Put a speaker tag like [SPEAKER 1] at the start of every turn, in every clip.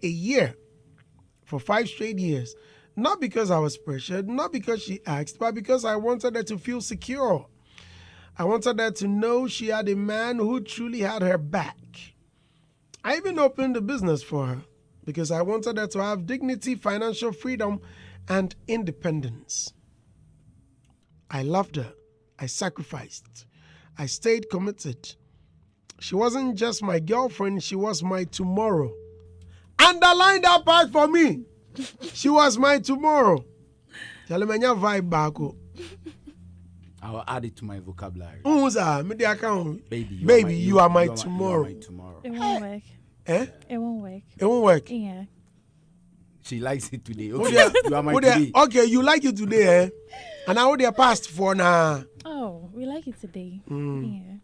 [SPEAKER 1] a year for 5 straight years. Not because I was pressured, not because she asked, but because I wanted her to feel secure. I wanted her to know she had a man who truly had her back. I even opened a business for her because I wanted her to have dignity, financial freedom, and independence. I loved her. I sacrificed. I stayed committed. She wasn't just my girlfriend, she was my tomorrow. Underline that part for me. She was my tomorrow. Chalemenya vibe back.
[SPEAKER 2] I'll add it to my vocabulary.
[SPEAKER 1] Baby, you are my tomorrow.
[SPEAKER 3] It won't work.
[SPEAKER 1] Eh?
[SPEAKER 3] It won't work.
[SPEAKER 1] It won't work.
[SPEAKER 3] Yeah.
[SPEAKER 2] She likes it today. Okay, you are my today.
[SPEAKER 1] Okay, you like it today, eh? And I would have passed for now.
[SPEAKER 3] Oh, we like it today. Yeah.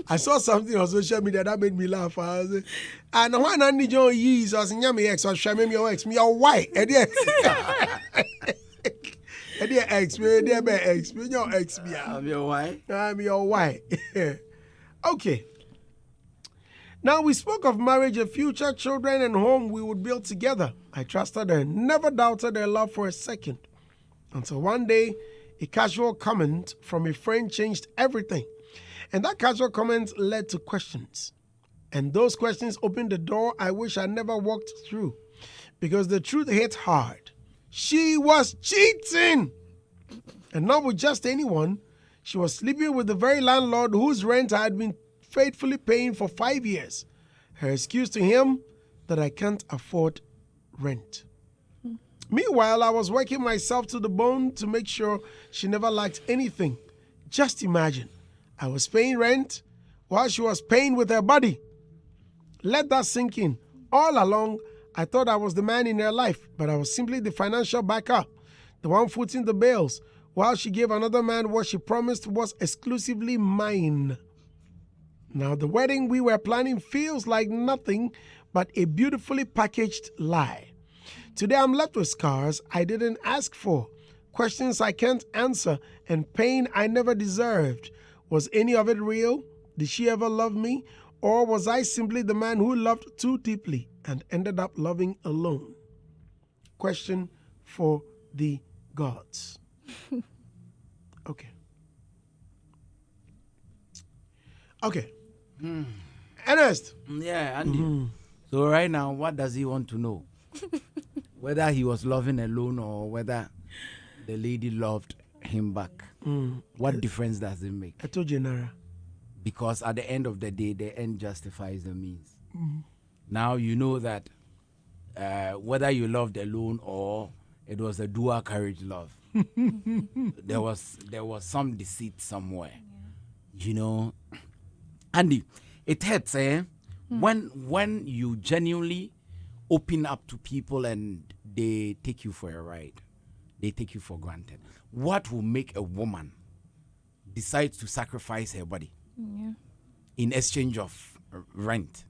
[SPEAKER 1] I saw something on social media that made me laugh. I was, and when I need your years, I was saying, "Me ex, I was showing me your ex, me your white." And yeah, ex, me your ex, me your ex, me.
[SPEAKER 2] I'm your wife.
[SPEAKER 1] I'm your white. Okay. Now we spoke of marriage, a future, children, and home we would build together. I trusted her, never doubted her love for a second, until one day, a casual comment from a friend changed everything. And that casual comment led to questions. And those questions opened the door I wish I never walked through. Because the truth hit hard. She was cheating. And not with just anyone. She was sleeping with the very landlord whose rent I had been faithfully paying for 5 years. Her excuse to him that I can't afford rent. Meanwhile, I was working myself to the bone to make sure she never lacked anything. Just imagine. I was paying rent while she was paying with her body. Let that sink in. All along, I thought I was the man in her life, but I was simply the financial backup, the one footing the bills, while she gave another man what she promised was exclusively mine. Now, the wedding we were planning feels like nothing but a beautifully packaged lie. Today, I'm left with scars I didn't ask for, questions I can't answer, and pain I never deserved. Was any of it real? Did she ever love me? Or was I simply the man who loved too deeply and ended up loving alone? Question for the gods. Okay. Okay. Ernest.
[SPEAKER 2] Yeah, Andy. So right now, what does he want to know? Whether he was loving alone or whether the lady loved him back. What difference does it make?
[SPEAKER 1] I told you, Nara.
[SPEAKER 2] Because at the end of the day, the end justifies the means. Now you know that whether you loved alone or it was a dual carriage love, there was some deceit somewhere. You know, Andy, it hurts, when you genuinely open up to people and they take you for a ride. They take you for granted. What will make a woman decide to sacrifice her body in exchange of rent?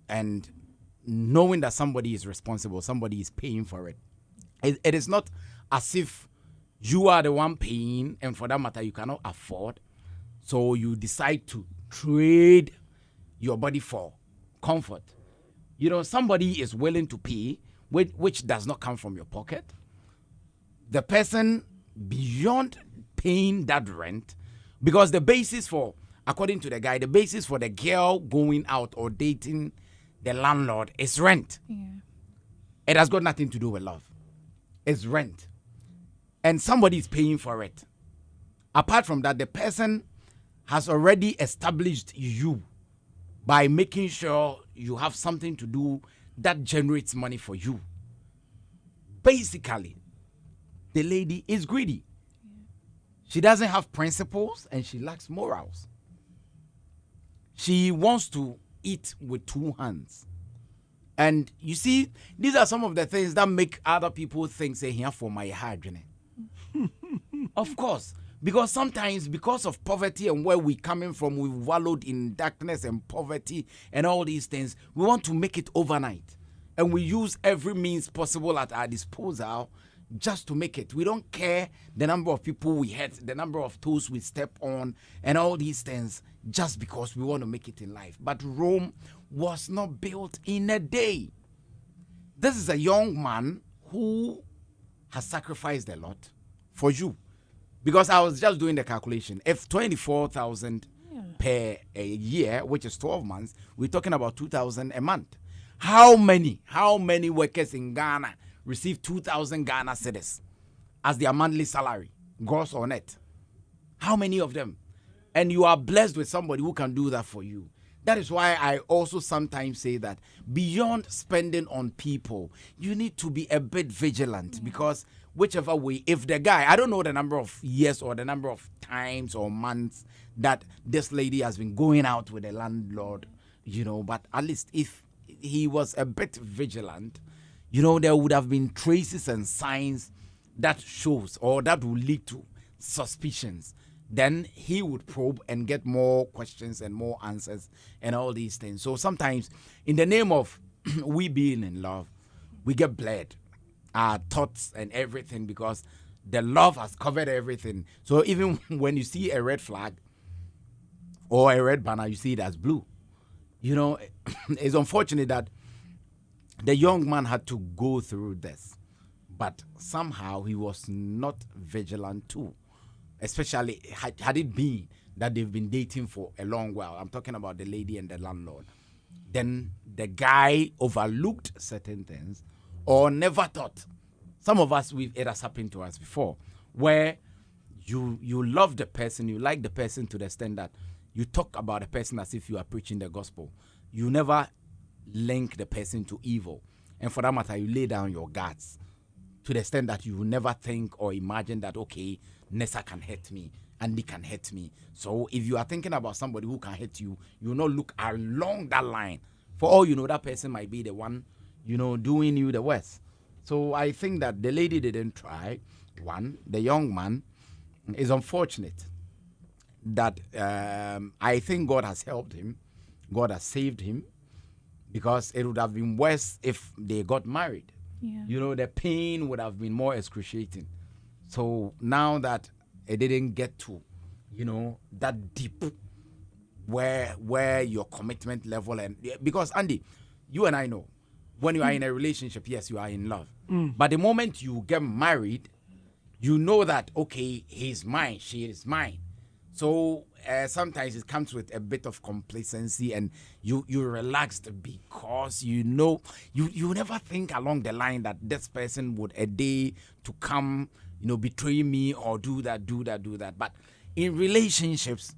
[SPEAKER 2] And knowing that somebody is responsible, somebody is paying for it. It is not as if you are the one paying, and for that matter, you cannot afford. So you decide to trade your body for comfort. You know, somebody is willing to pay, which does not come from your pocket. The person beyond paying that rent, because the basis for, according to the guy, the basis for the girl going out or dating the landlord is rent.
[SPEAKER 3] Yeah.
[SPEAKER 2] It has got nothing to do with love. It's rent. And somebody is paying for it. Apart from that, the person has already established you by making sure you have something to do that generates money for you. Basically, the lady is greedy. She doesn't have principles and she lacks morals. She wants to eat with two hands. And you see, these are some of the things that make other people think, say, here for my heart. Of course, because sometimes because of poverty and where we're coming from, we've wallowed in darkness and poverty and all these things. We want to make it overnight. And we use every means possible at our disposal just to make it. We don't care the number of people we hurt, the number of toes we step on, and all these things just because we want to make it in life. But Rome was not built in a day. This is a young man who has sacrificed a lot for you. Because I was just doing the calculation. If 24,000 per a year, which is 12 months, we're talking about 2,000 a month. How many workers in Ghana receive 2,000 Ghana cedis as their monthly salary, gross or net? How many of them? And you are blessed with somebody who can do that for you. That is why I also sometimes say that beyond spending on people, you need to be a bit vigilant, because whichever way, if the guy, I don't know the number of years or the number of times or months that this lady has been going out with a landlord, but at least if he was a bit vigilant, there would have been traces and signs that shows or that will lead to suspicions. Then he would probe and get more questions and more answers and all these things. So sometimes in the name of we being in love, we get bled, our thoughts and everything, because the love has covered everything. So even when you see a red flag or a red banner, you see it as blue. It's unfortunate that the young man had to go through this, but somehow he was not vigilant too. Especially had it been that they've been dating for a long while. I'm talking about the lady and the landlord. Then the guy overlooked certain things or never thought. Some of us, it has happened to us before, where you love the person, you like the person to the extent that you talk about the person as if you are preaching the gospel. You never link the person to evil. And for that matter, you lay down your guards to the extent that you will never think or imagine that, okay, Nessa can hurt me, Andy can hurt me. So if you are thinking about somebody who can hurt you, you will not look along that line. For all you know, that person might be the one, doing you the worst. So I think that the lady didn't try. One, the young man is unfortunate that I think God has helped him. God has saved him, because it would have been worse if they got married.
[SPEAKER 3] Yeah.
[SPEAKER 2] The pain would have been more excruciating. So now that it didn't get to, that deep where your commitment level, and because Andy, you and I know, when you are in a relationship, yes, you are in love. But the moment you get married, you know that, okay, he's mine, she is mine. So sometimes it comes with a bit of complacency, and you're relaxed because you never think along the line that this person would a day to come, betray me or do that. But in relationships,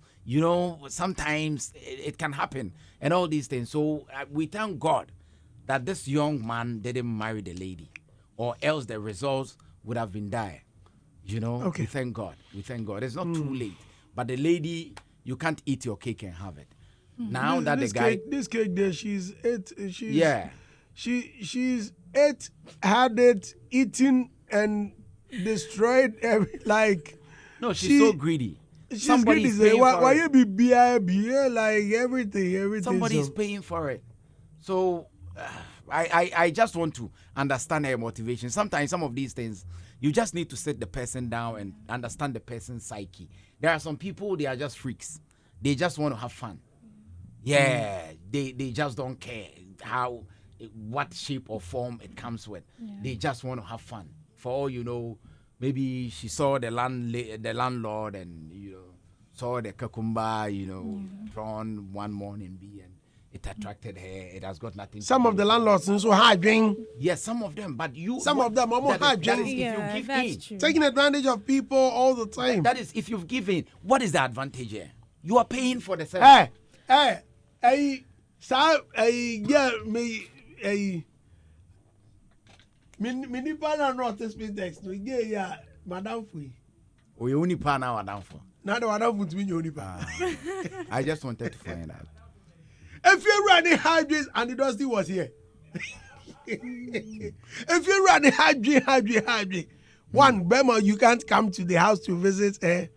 [SPEAKER 2] sometimes it can happen and all these things. So we thank God that this young man didn't marry the lady, or else the results would have been dire.
[SPEAKER 1] Okay.
[SPEAKER 2] We thank God. It's not too late. But the lady, you can't eat your cake and have it. Now that the guy...
[SPEAKER 1] This cake there, she's ate.
[SPEAKER 2] Yeah.
[SPEAKER 1] She's ate, had it, eaten, and destroyed
[SPEAKER 2] No, she's so greedy.
[SPEAKER 1] She's
[SPEAKER 2] Somebody's
[SPEAKER 1] greedy.
[SPEAKER 2] paying
[SPEAKER 1] Why
[SPEAKER 2] for
[SPEAKER 1] you be like everything?
[SPEAKER 2] Somebody's paying for it. So I just want to understand her motivation. Sometimes some of these things, you just need to sit the person down and understand the person's psyche. There are some people, they are just freaks. They just want to have fun. Yeah, they just don't care what shape or form it comes with.
[SPEAKER 3] Yeah.
[SPEAKER 2] They just want to have fun. For all you know, maybe she saw the landlord and saw the cucumber, prawn one morning and it attracted her. It has got nothing.
[SPEAKER 1] Some of the landlords also hard drink.
[SPEAKER 2] Yes, some of them, but
[SPEAKER 1] some of them almost hard drink.
[SPEAKER 3] Yeah, that's true.
[SPEAKER 1] Taking advantage of people all the time.
[SPEAKER 2] That is, if you've given, what is the advantage here? You are paying for the service.
[SPEAKER 1] Mini pana not text no yeah madam fui.
[SPEAKER 2] O you only pa now madam for.
[SPEAKER 1] Now the madam fui to me only pa.
[SPEAKER 2] I just wanted to find out.
[SPEAKER 1] If you're running hydrates and the dusty was here. If you're running hydrate. One, Bema, you can't come to the house to visit her.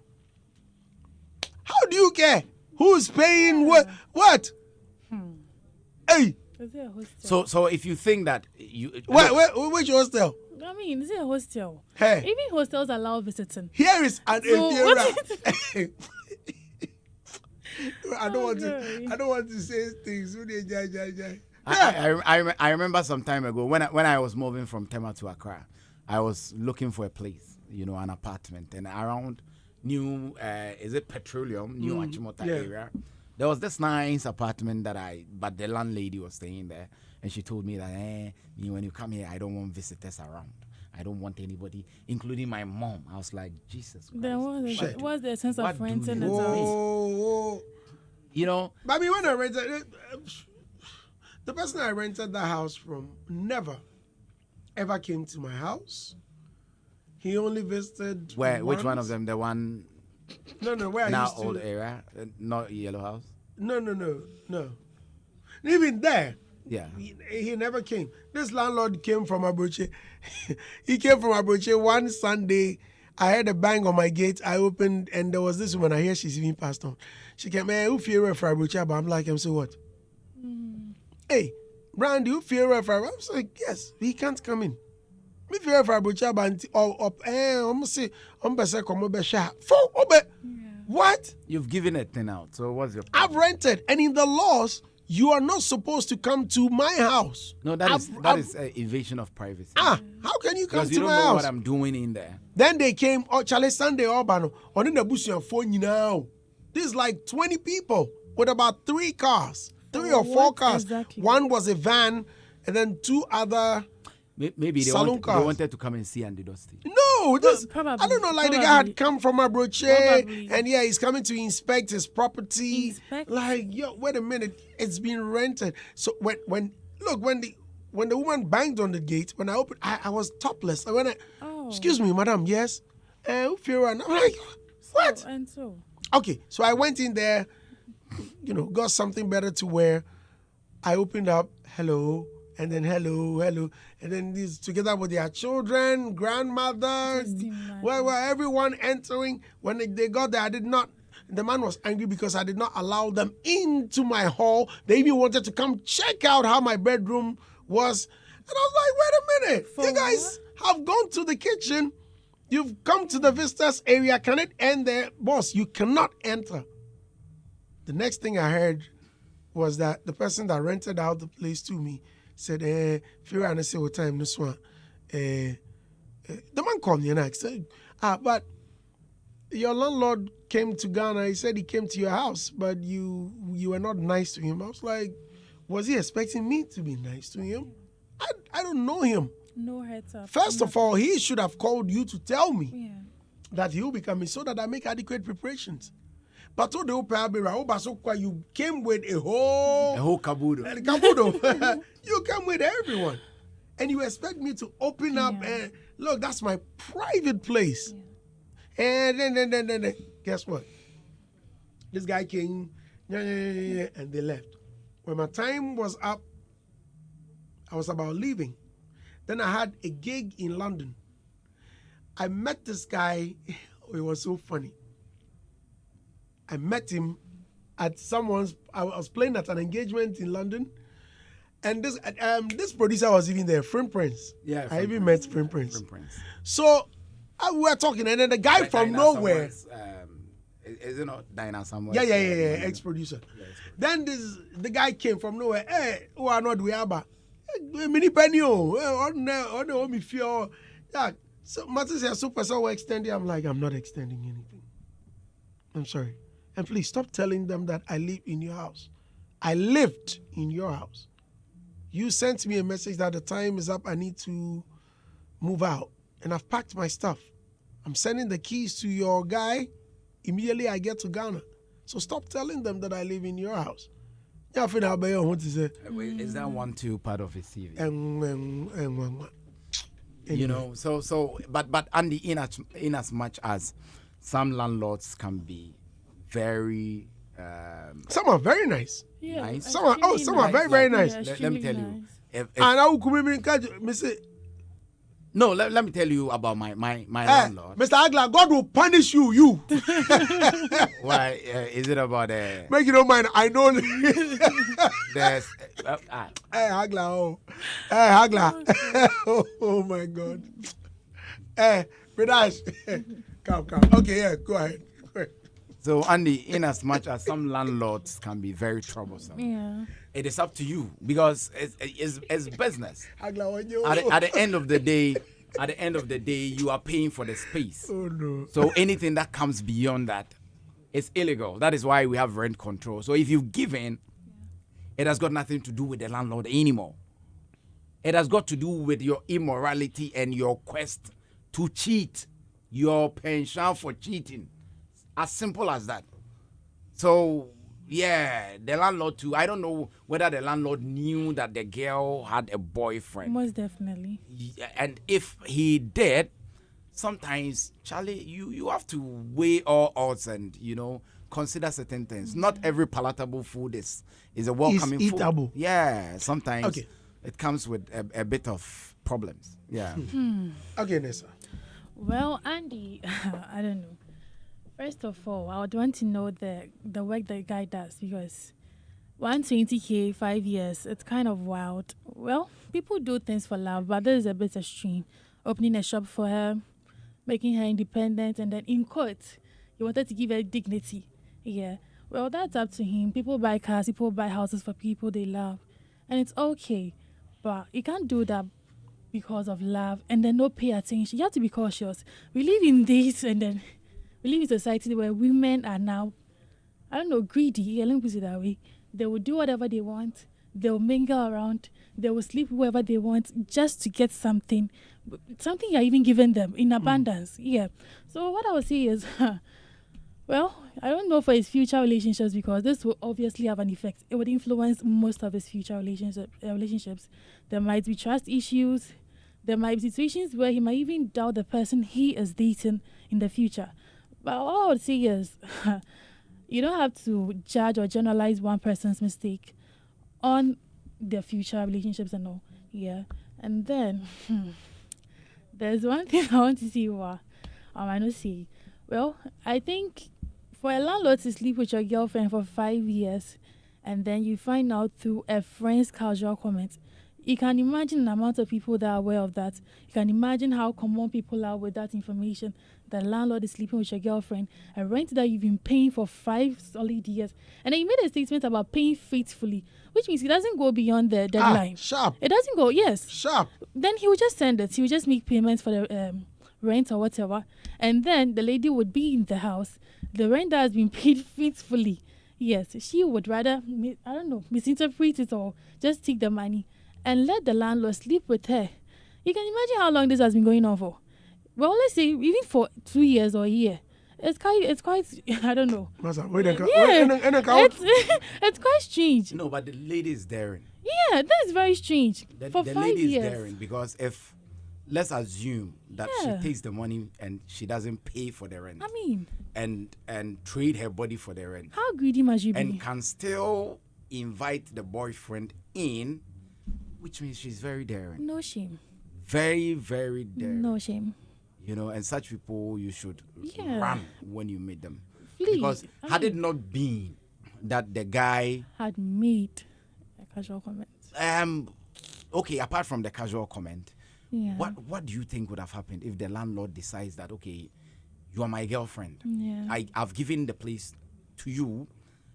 [SPEAKER 1] How do you care? Who's paying what? Hey,
[SPEAKER 3] Is it a hostel?
[SPEAKER 2] So if you think that you
[SPEAKER 1] Which hostel?
[SPEAKER 3] I mean, is it a hostel?
[SPEAKER 1] Hey.
[SPEAKER 3] Even hostels allow visiting.
[SPEAKER 1] Here is an
[SPEAKER 3] So,
[SPEAKER 1] inferior. I don't want
[SPEAKER 3] Okay.
[SPEAKER 1] to. I don't want to say things.
[SPEAKER 2] I remember some time ago when I was moving from Tema to Accra, I was looking for a place, an apartment, and around New is it Petroleum, New Achimota area. There was this nice apartment but the landlady was staying there, and she told me that when you come here, I don't want visitors around. I don't want anybody, including my mom. I was like, Jesus Christ.
[SPEAKER 3] Then what's the sense of renting it out?
[SPEAKER 1] Oh. But I mean, when I rented it, the person I rented that house from never, ever came to my house. He only visited.
[SPEAKER 2] Where?
[SPEAKER 1] once.
[SPEAKER 2] Which one of them? The one?
[SPEAKER 1] No. Where I
[SPEAKER 2] Now
[SPEAKER 1] used to.
[SPEAKER 2] old area, not Yellow House.
[SPEAKER 1] No. Even there.
[SPEAKER 2] Yeah.
[SPEAKER 1] He never came. This landlord came from Abuche. He came from Abuche one Sunday. I heard a bang on my gate. I opened, and there was this woman. I hear she's even passed on. She came, man, who fear for Abuche? But I'm like, so what? Hey, Brandy, who fear for Abuche? I'm like, yes, he can't come in. Me fear for Abuche, but I'm say, what?
[SPEAKER 2] You've given a thing out. So what's your?
[SPEAKER 1] I've rented, and in the laws, you are not supposed to come to my house.
[SPEAKER 2] No, that is evasion of privacy.
[SPEAKER 1] How can you come
[SPEAKER 2] Because
[SPEAKER 1] to
[SPEAKER 2] you don't
[SPEAKER 1] my
[SPEAKER 2] know
[SPEAKER 1] house?
[SPEAKER 2] what I'm doing in there.
[SPEAKER 1] Then they came, Charlie Sunday Urbano, on the Bussian phone now. This is like 20 people with about 3 cars, 3 or 4
[SPEAKER 3] What
[SPEAKER 1] cars.
[SPEAKER 3] exactly?
[SPEAKER 1] One was a van, and then 2 other.
[SPEAKER 2] Maybe they
[SPEAKER 1] Salon cars.
[SPEAKER 2] wanted to come and see Andy Dusty.
[SPEAKER 1] No, this
[SPEAKER 3] probably,
[SPEAKER 1] I don't know. Like the guy
[SPEAKER 3] probably.
[SPEAKER 1] had come from Abroche,
[SPEAKER 3] Probably.
[SPEAKER 1] and he's coming to inspect his property.
[SPEAKER 3] Inspect?
[SPEAKER 1] Like, wait a minute, it's been rented. So when the woman banged on the gate, when I opened, I was topless. And when excuse me, madam, yes, who fear? And I'm like, what?
[SPEAKER 3] And so.
[SPEAKER 1] Okay, so I went in there, got something better to wear. I opened up, hello, and then hello, and then these together with their children, grandmother,
[SPEAKER 3] Just imagine.
[SPEAKER 1] well, everyone entering. When they got there, the man was angry because I did not allow them into my hall. They even wanted to come check out how my bedroom was. And I was like, wait a minute,
[SPEAKER 3] For
[SPEAKER 1] you guys have gone to the kitchen. You've come to the visitors area. Can it end there? Boss, you cannot enter. The next thing I heard was that the person that rented out the place to me said, Fear and I say what time this one. The man called me and I said, but your landlord came to Ghana. He said he came to your house, but you were not nice to him. I was like, was he expecting me to be nice to him? I don't know him.
[SPEAKER 3] No heads up.
[SPEAKER 1] First of all, he should have called you to tell me
[SPEAKER 3] Yeah.
[SPEAKER 1] that he will be coming so that I make adequate preparations. But you came with a whole
[SPEAKER 2] caboodle.
[SPEAKER 1] You came with everyone. And you expect me to open up and look, that's my private place.
[SPEAKER 3] Yeah.
[SPEAKER 1] And then guess what? This guy came and they left. When my time was up, I was about leaving. Then I had a gig in London. I met this guy. It was so funny. I met him at I was playing at an engagement in London. And this producer was even there, Friend Prince.
[SPEAKER 2] Yeah,
[SPEAKER 1] I even met Friend Prince.
[SPEAKER 2] Friend Prince.
[SPEAKER 1] So we were talking, and then the guy from nowhere.
[SPEAKER 2] Is it not Dinah somewhere?
[SPEAKER 1] Yeah, ex-producer. Then the guy came from nowhere. Hey, who are not we are? Mini penny on me fear. Yeah. So Martin said, "Super, so we're extending." I'm like, I'm not extending anything. I'm sorry, and please stop telling them that I live in your house. I lived in your house. You sent me a message that the time is up. I need to move out, and I've packed my stuff. I'm sending the keys to your guy. Immediately I get to Ghana. So stop telling them that I live in your house. Yeah, I think I'll be on what to say.
[SPEAKER 2] Is that 1-2 part of his CV?
[SPEAKER 1] Anyway.
[SPEAKER 2] But Andy, in as much as some landlords can be very
[SPEAKER 1] some are very nice.
[SPEAKER 3] Yeah.
[SPEAKER 2] Nice.
[SPEAKER 1] Some are very, very nice.
[SPEAKER 3] Yeah,
[SPEAKER 2] Let me tell
[SPEAKER 3] extremely
[SPEAKER 2] you.
[SPEAKER 3] nice.
[SPEAKER 2] If
[SPEAKER 1] And I will come in and me say,
[SPEAKER 2] No, let me tell you about my landlord.
[SPEAKER 1] Mr. Agla, God will punish you. You.
[SPEAKER 2] Why is it about
[SPEAKER 1] Make you don't mind. I know.
[SPEAKER 2] there's
[SPEAKER 1] Hey, Agla. Oh. Hey, Agla. Oh, my God. Hey, Vidash. Come. Okay, yeah, go ahead.
[SPEAKER 2] So, Andy, in as much as some landlords can be very troublesome,
[SPEAKER 3] Yeah.
[SPEAKER 2] it is up to you because it's business.
[SPEAKER 1] Agla, when you.
[SPEAKER 2] At the end of the day, you are paying for the space.
[SPEAKER 1] Oh, no.
[SPEAKER 2] So anything that comes beyond that is illegal. That is why we have rent control. So if you've given, it has got nothing to do with the landlord anymore. It has got to do with your immorality and your quest to cheat, your penchant for cheating. As simple as that. So, yeah, the landlord too. I don't know whether the landlord knew that the girl had a boyfriend.
[SPEAKER 3] Most definitely.
[SPEAKER 2] And if he did, sometimes, Charlie, you have to weigh all odds and, consider certain things. Not every palatable food is a welcoming food.
[SPEAKER 1] Eatable.
[SPEAKER 2] Yeah, sometimes
[SPEAKER 1] Okay.
[SPEAKER 2] it comes with a bit of problems. Yeah.
[SPEAKER 1] Okay, Nessa.
[SPEAKER 3] Well, Andy, I don't know. First of all, I would want to know the work the guy does because 120K, 5 years, it's kind of wild. Well, people do things for love, but this is a bit extreme. Opening a shop for her, making her independent, and then in court, he wanted to give her dignity. Yeah. Well, that's up to him. People buy cars, people buy houses for people they love. And it's okay. But you can't do that because of love and then not pay attention. You have to be cautious. We live in this and then we live in a society where women are now, greedy. Yeah, let me put it that way. They will do whatever they want. They will mingle around. They will sleep whoever they want just to get something you're even giving them in abundance. Yeah. So what I would say is, well, I don't know for his future relationships because this will obviously have an effect. It would influence most of his future relationships. There might be trust issues. There might be situations where he might even doubt the person he is dating in the future. But all I would say is, you don't have to judge or generalize one person's mistake on their future relationships and all. Yeah. And then, there's one thing I want to see what I might not see. Well, I think for a landlord to sleep with your girlfriend for 5 years and then you find out through a friend's casual comment, you can imagine the amount of people that are aware of that. You can imagine how common people are with that information. The landlord is sleeping with your girlfriend, a rent that you've been paying for 5 solid years. And then you made a statement about paying faithfully, which means it doesn't go beyond the deadline.
[SPEAKER 1] Sharp.
[SPEAKER 3] It doesn't go, yes.
[SPEAKER 1] Sharp.
[SPEAKER 3] Then he would just send it. He would just make payments for the rent or whatever. And then the lady would be in the house. The rent that has been paid faithfully. Yes, she would rather, misinterpret it or just take the money and let the landlord sleep with her. You can imagine how long this has been going on for. Well, let's say even for 2 years or a year. It's quite I don't know. It's quite strange.
[SPEAKER 2] No, but the lady is daring.
[SPEAKER 3] Yeah, that's very strange. For
[SPEAKER 2] the
[SPEAKER 3] 5
[SPEAKER 2] lady
[SPEAKER 3] years.
[SPEAKER 2] is daring because if, let's assume that she takes the money and she doesn't pay for the rent.
[SPEAKER 3] I mean.
[SPEAKER 2] And trade her body for the rent.
[SPEAKER 3] How greedy must you be?
[SPEAKER 2] And can still invite the boyfriend in, which means she's very daring.
[SPEAKER 3] No shame.
[SPEAKER 2] Very, very daring.
[SPEAKER 3] No shame.
[SPEAKER 2] And such people you should run when you meet them.
[SPEAKER 3] Please.
[SPEAKER 2] Because had it not been that the guy
[SPEAKER 3] had made a casual comment.
[SPEAKER 2] Okay, apart from the casual comment,
[SPEAKER 3] Yeah.
[SPEAKER 2] what do you think would have happened if the landlord decides that, okay, you are my girlfriend.
[SPEAKER 3] Yeah.
[SPEAKER 2] I've given the place to you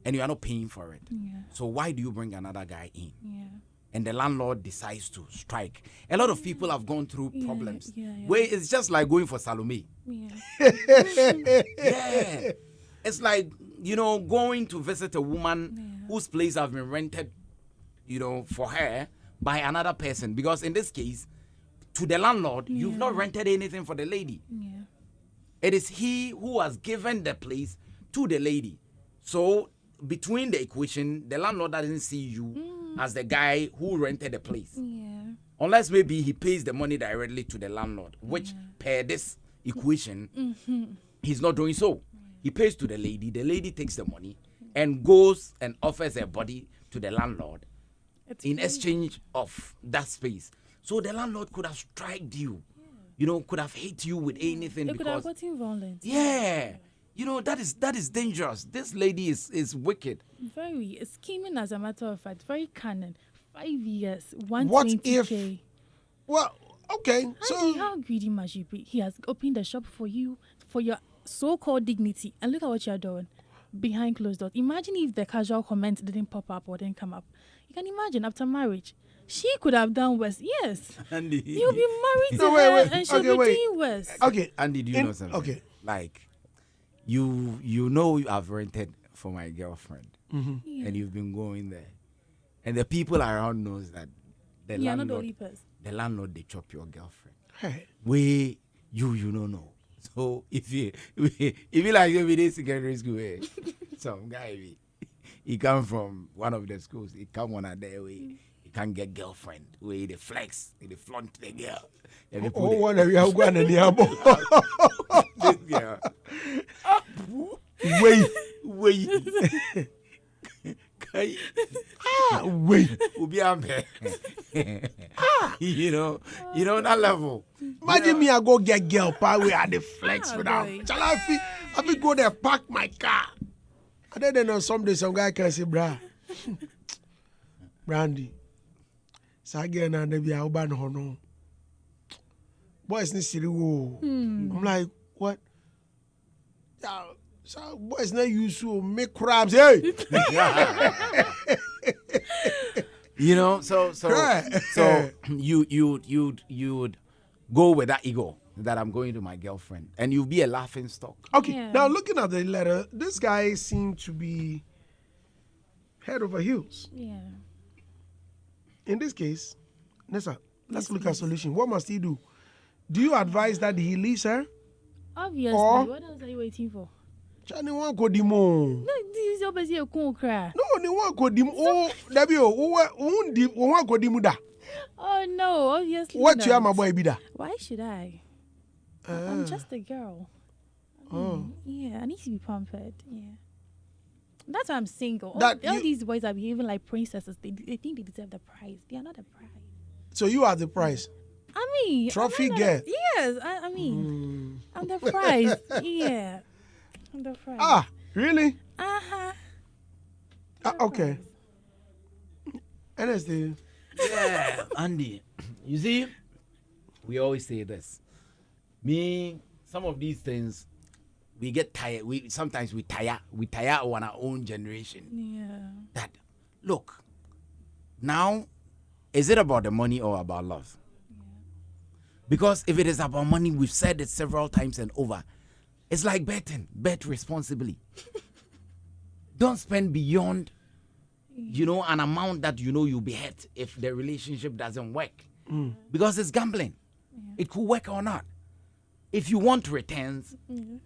[SPEAKER 2] and you are not paying for it.
[SPEAKER 3] Yeah.
[SPEAKER 2] So why do you bring another guy in?
[SPEAKER 3] Yeah.
[SPEAKER 2] And the landlord decides to strike. A lot of people have gone through problems
[SPEAKER 3] yeah.
[SPEAKER 2] where it's just like going for Salome.
[SPEAKER 3] Yeah.
[SPEAKER 2] Yeah. It's like, going to visit a woman whose place have been rented, for her by another person. Because in this case, to the landlord, you've not rented anything for the lady.
[SPEAKER 3] Yeah.
[SPEAKER 2] It is he who has given the place to the lady. So between the equation, the landlord doesn't see you as the guy who rented the place.
[SPEAKER 3] Yeah.
[SPEAKER 2] Unless maybe he pays the money directly to the landlord, which per this equation, he's not doing so. He pays to the lady takes the money and goes and offers her body to the landlord in exchange of that space. So the landlord could have striked you could have hit you with anything
[SPEAKER 3] It could have
[SPEAKER 2] because
[SPEAKER 3] gotten violent.
[SPEAKER 2] yeah, that is dangerous. This lady is wicked.
[SPEAKER 3] Very scheming, as a matter of fact. Very cunning. 5 years,
[SPEAKER 1] What
[SPEAKER 3] 120K.
[SPEAKER 1] Well, okay.
[SPEAKER 3] Auntie,
[SPEAKER 1] So
[SPEAKER 3] how greedy must you be? He has opened the shop for you, for your so-called dignity, and look at what you're doing behind closed doors. Imagine if the casual comment didn't pop up or didn't come up. You can imagine after marriage, she could have done worse. Yes,
[SPEAKER 2] Andy,
[SPEAKER 3] you'll be married to
[SPEAKER 1] No,
[SPEAKER 3] her,
[SPEAKER 1] wait.
[SPEAKER 3] and she'll
[SPEAKER 1] Okay,
[SPEAKER 3] be
[SPEAKER 1] wait.
[SPEAKER 3] doing worse.
[SPEAKER 1] okay.
[SPEAKER 2] Andy, do you know something?
[SPEAKER 1] Okay.
[SPEAKER 2] Like, you I've rented for my girlfriend,
[SPEAKER 3] Yeah.
[SPEAKER 2] and you've been going there, and the people around knows that the
[SPEAKER 3] Yeah, not the
[SPEAKER 2] landlord,
[SPEAKER 3] only person.
[SPEAKER 2] the landlord, they chop your girlfriend.
[SPEAKER 1] Hey.
[SPEAKER 2] We you don't know. So if you like every day secondary school, some guy he come from one of the schools, he come on a day way, he can't get girlfriend, where they flex, they flaunt the girl. And they put
[SPEAKER 1] Oh,
[SPEAKER 2] it-
[SPEAKER 1] one of you going to
[SPEAKER 2] this girl.
[SPEAKER 1] Wait.
[SPEAKER 2] Kai,
[SPEAKER 1] Wait.
[SPEAKER 2] Obi Ambe. You know that level.
[SPEAKER 1] Imagine me, I go get girl power we at the flex
[SPEAKER 3] Ah,
[SPEAKER 1] without.
[SPEAKER 3] boy.
[SPEAKER 1] Shall I feel go there, park my car. And then someday some guy can say, brah, Brandy. So again, and they be out ban hono. Boys need to go. I'm like, what? Yeah, so boys not used to make crabs. Hey,
[SPEAKER 2] So
[SPEAKER 1] Right.
[SPEAKER 2] you'd go with that ego that I'm going to my girlfriend, and you'll be a laughing stock.
[SPEAKER 1] okay.
[SPEAKER 3] Yeah.
[SPEAKER 1] Now looking at the letter, this guy seemed to be head over heels.
[SPEAKER 3] Yeah.
[SPEAKER 1] In this case, Nessa, let's look at solution. What must he do? Do you advise that he leaves her?
[SPEAKER 3] Obviously.
[SPEAKER 1] Or-
[SPEAKER 3] What else are you waiting for?
[SPEAKER 1] Chani wan ko dimo.
[SPEAKER 3] No, this is obviously a cool cry.
[SPEAKER 1] No, ni wan ko dimo. Oh, Debbie, wan ko dimo da.
[SPEAKER 3] Oh no, obviously.
[SPEAKER 1] What you
[SPEAKER 3] not.
[SPEAKER 1] am my boy be da?
[SPEAKER 3] Why should I? I'm just a girl.
[SPEAKER 1] Oh.
[SPEAKER 3] Yeah, I need to be pampered. Yeah. That's why I'm single.
[SPEAKER 1] That
[SPEAKER 3] All
[SPEAKER 1] you-
[SPEAKER 3] these boys are behaving like princesses. They think they deserve the prize. They are not the prize.
[SPEAKER 1] So you are the prize.
[SPEAKER 3] I mean,
[SPEAKER 1] Trophy
[SPEAKER 3] I'm not
[SPEAKER 1] girl.
[SPEAKER 3] Yes, I mean, I'm the prize. Yeah, I'm the prize.
[SPEAKER 1] Ah, really?
[SPEAKER 3] Uh-huh.
[SPEAKER 1] Okay. NSD.
[SPEAKER 2] Yeah, Andy. You see, we always say this. Some of these things, we get tired. Sometimes we tire on our own generation.
[SPEAKER 3] Yeah.
[SPEAKER 2] That look, now, is it about the money or about love? Because if it is about money, we've said it several times and over. It's like betting. Bet responsibly. Don't spend beyond, an amount that you'll be hurt if the relationship doesn't work. Because it's gambling. It could work or not. If you want returns,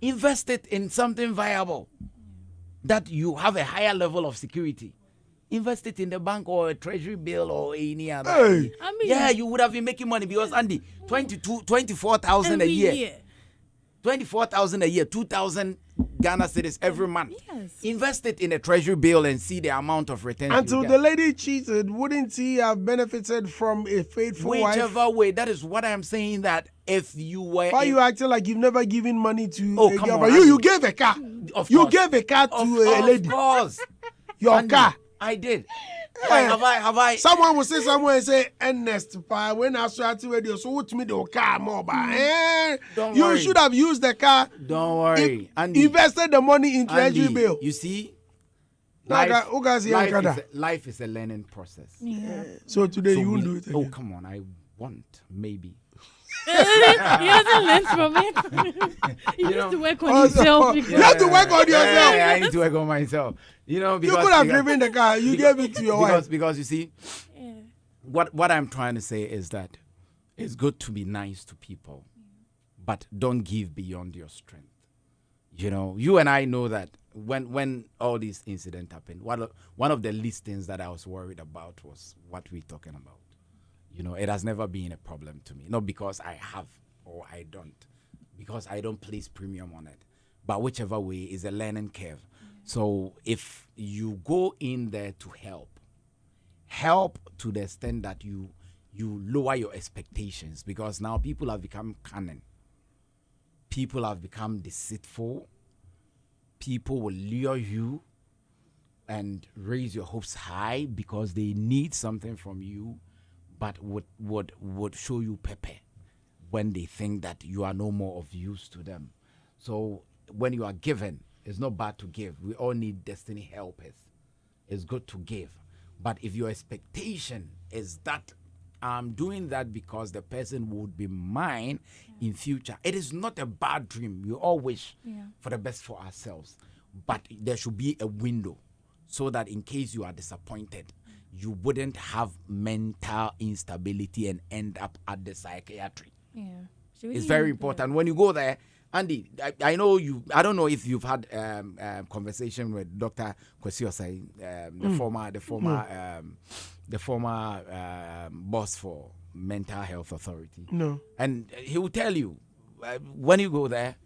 [SPEAKER 2] invest it in something viable that you have a higher level of security. Invest it in the bank or a treasury bill or any other.
[SPEAKER 1] Hey.
[SPEAKER 3] I mean,
[SPEAKER 2] Yeah, you would have been making money because Andy, 24,000 a
[SPEAKER 3] every
[SPEAKER 2] year. 24,000 a year, 2,000 Ghana cedis every month.
[SPEAKER 3] Yes.
[SPEAKER 2] Invest it in a treasury bill and see the amount of returns.
[SPEAKER 1] Until
[SPEAKER 2] you
[SPEAKER 1] the
[SPEAKER 2] get.
[SPEAKER 1] lady cheated, wouldn't he have benefited from a faithful wife?
[SPEAKER 2] Whichever way, that is what I'm saying. That if you were,
[SPEAKER 1] Why you acting like you've never given money to
[SPEAKER 2] Oh,
[SPEAKER 1] a
[SPEAKER 2] come
[SPEAKER 1] girl?
[SPEAKER 2] on,
[SPEAKER 1] You
[SPEAKER 2] Andy.
[SPEAKER 1] gave a car.
[SPEAKER 2] Of
[SPEAKER 1] You
[SPEAKER 2] course.
[SPEAKER 1] gave a car to a lady.
[SPEAKER 2] Of course,
[SPEAKER 1] Your
[SPEAKER 2] Andy,
[SPEAKER 1] car.
[SPEAKER 2] I did. Why have I?
[SPEAKER 1] Someone will say somewhere and say, Ernest, when I started radio, so what me the car more?
[SPEAKER 2] Don't
[SPEAKER 1] You
[SPEAKER 2] worry.
[SPEAKER 1] should have used the car,
[SPEAKER 2] Don't worry, Andy.
[SPEAKER 1] invested the money in treasury
[SPEAKER 2] Andy,
[SPEAKER 1] bill.
[SPEAKER 2] you see,
[SPEAKER 1] Like, who guys here in Canada?
[SPEAKER 2] life is a learning process.
[SPEAKER 3] Yeah.
[SPEAKER 1] So today
[SPEAKER 2] So
[SPEAKER 1] you won't
[SPEAKER 2] we-
[SPEAKER 1] do it
[SPEAKER 2] Oh,
[SPEAKER 1] again.
[SPEAKER 2] come on, I want maybe.
[SPEAKER 3] He hasn't learned from it. He needs
[SPEAKER 2] know-
[SPEAKER 3] to work on
[SPEAKER 1] Oh, so-
[SPEAKER 3] himself.
[SPEAKER 1] You have to work on yourself.
[SPEAKER 2] Yeah, I need to work on myself.
[SPEAKER 1] You
[SPEAKER 2] Because
[SPEAKER 1] could have
[SPEAKER 2] because-
[SPEAKER 1] driven the car. You gave it to your wife.
[SPEAKER 2] because you see,
[SPEAKER 3] Yeah.
[SPEAKER 2] what I'm trying to say is that it's good to be nice to people, but don't give beyond your strength. You and I know that when all these incidents happened, one of the least things that I was worried about was what we're talking about. It has never been a problem to me. Not because I have or I don't, because I don't place premium on it. But whichever way is a learning curve. So if you go in there to help to the extent that you you lower your expectations, because now people have become cunning. People have become deceitful. People will lure you and raise your hopes high because they need something from you, but would show you pepper when they think that you are no more of use to them. So when you are given, it's not bad to give. We all need destiny helpers. It's good to give. But if your expectation is that I'm doing that because the person would be mine in future, it is not a bad dream. We all wish for the best for ourselves. But there should be a window so that in case you are disappointed, you wouldn't have mental instability and end up at the psychiatry.
[SPEAKER 3] Yeah.
[SPEAKER 2] It's very important. When you go there, Andy, I know you. I don't know if you've had conversation with Dr. Kwesi Osei, the former boss for Mental Health Authority.
[SPEAKER 1] No.
[SPEAKER 2] And he will tell you, when you go there,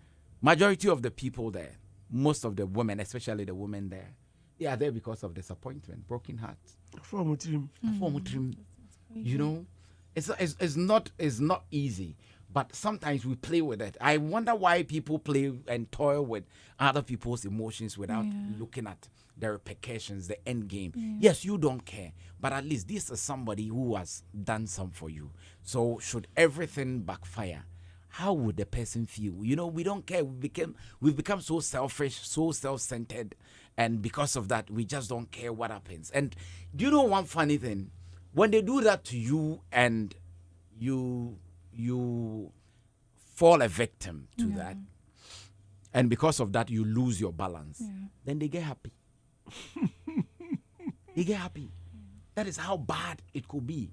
[SPEAKER 2] majority of the people there, most of the women, especially the women there, they are there because of disappointment, broken hearts. You know, it's not easy. But sometimes we play with it. I wonder why people play and toil with other people's emotions without looking at the repercussions, the end game. Yes, you don't care, but at least this is somebody who has done some for you. So should everything backfire, how would the person feel? You know, we don't care. We've become so selfish, so self-centered, and because of that, we just don't care what happens. And do you know one funny thing? When they do that to you and you fall a victim to that, and because of that you lose your balance, then they get happy. They get happy. That is how bad it could be.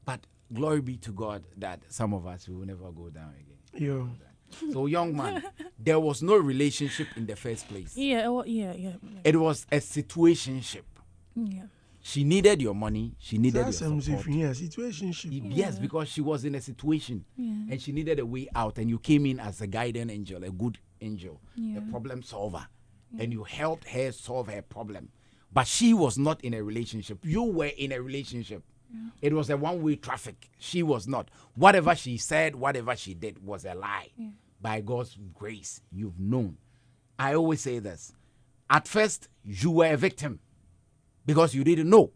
[SPEAKER 2] But glory be to God that some of us will never go down again. So young man, there was no relationship in the first place. It was a situationship. She needed your money. She needed your support.
[SPEAKER 1] Situationship.
[SPEAKER 2] Yes, because she was in a situation and she needed a way out, and you came in as a guardian angel, a good angel, a problem solver, and you helped her solve her problem. But she was not in a relationship. You were in a relationship. It was a one-way traffic. She was not. Whatever she said, whatever she did was a lie. By God's grace, you've known. I always say this. At first, you were a victim, because you didn't know.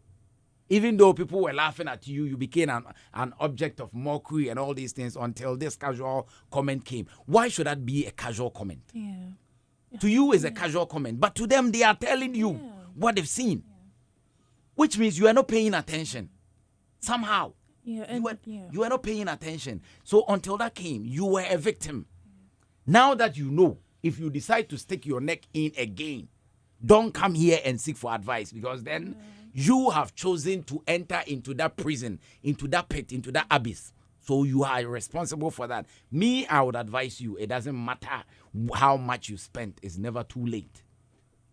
[SPEAKER 2] Even though people were laughing at you, you became an object of mockery and all these things until this casual comment came. Why should that be a casual comment? To you, it's a casual comment. But to them, they are telling you what they've seen. Which means you are not paying attention. Somehow. You are not paying attention. So until that came, you were a victim. Now that you know, if you decide to stick your neck in again, don't come here and seek for advice, because then you have chosen to enter into that prison, into that pit, into that abyss. So you are responsible for that. Me, I would advise you, it doesn't matter how much you spent. It's never too late.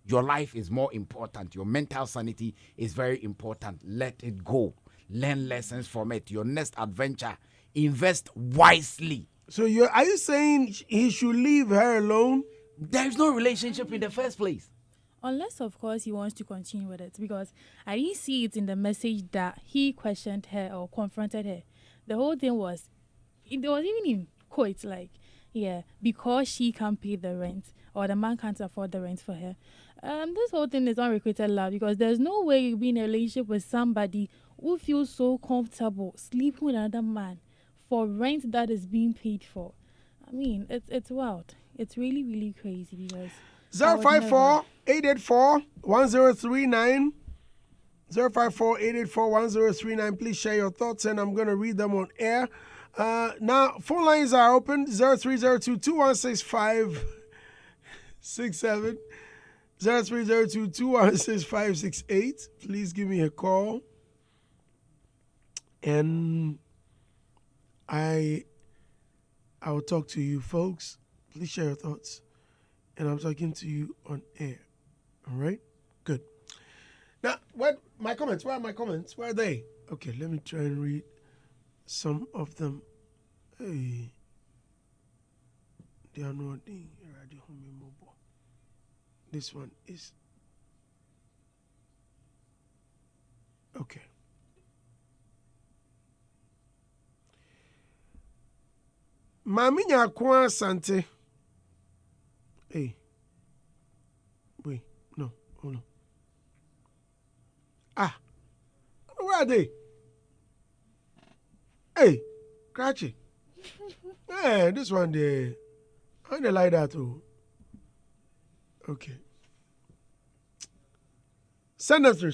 [SPEAKER 2] Your life is more important. Your mental sanity is very important. Let it go. Learn lessons from it. Your next adventure, invest wisely.
[SPEAKER 1] So are you saying he should leave her alone?
[SPEAKER 2] There is no relationship in the first place.
[SPEAKER 3] Unless, of course, he wants to continue with it, because I didn't see it in the message that he questioned her or confronted her. The whole thing was, it was even in quotes like, because she can't pay the rent or the man can't afford the rent for her. This whole thing is unrequited love, because there's no way you'll be in a relationship with somebody who feels so comfortable sleeping with another man for rent that is being paid for. I mean, it's wild. It's really, really crazy, because
[SPEAKER 1] 054-884-1039. 054-884-1039. Please share your thoughts and I'm going to read them on air. Now, phone lines are open. 0302-216567. 0302-216568. Please give me a call. And I will talk to you folks. Please share your thoughts. And I'm talking to you on air. All right? Good. Now, what my comments? Where are my comments? Where are they? Okay, let me try and read some of them. Hey. They are not in Radio Home Mobile. This one is okay. Mami Nyakwa Sante. Hey. Wait, no, hold on. Where are they? Hey, Cratchy. Hey, this one there. I don't like that too. Okay. Send them through.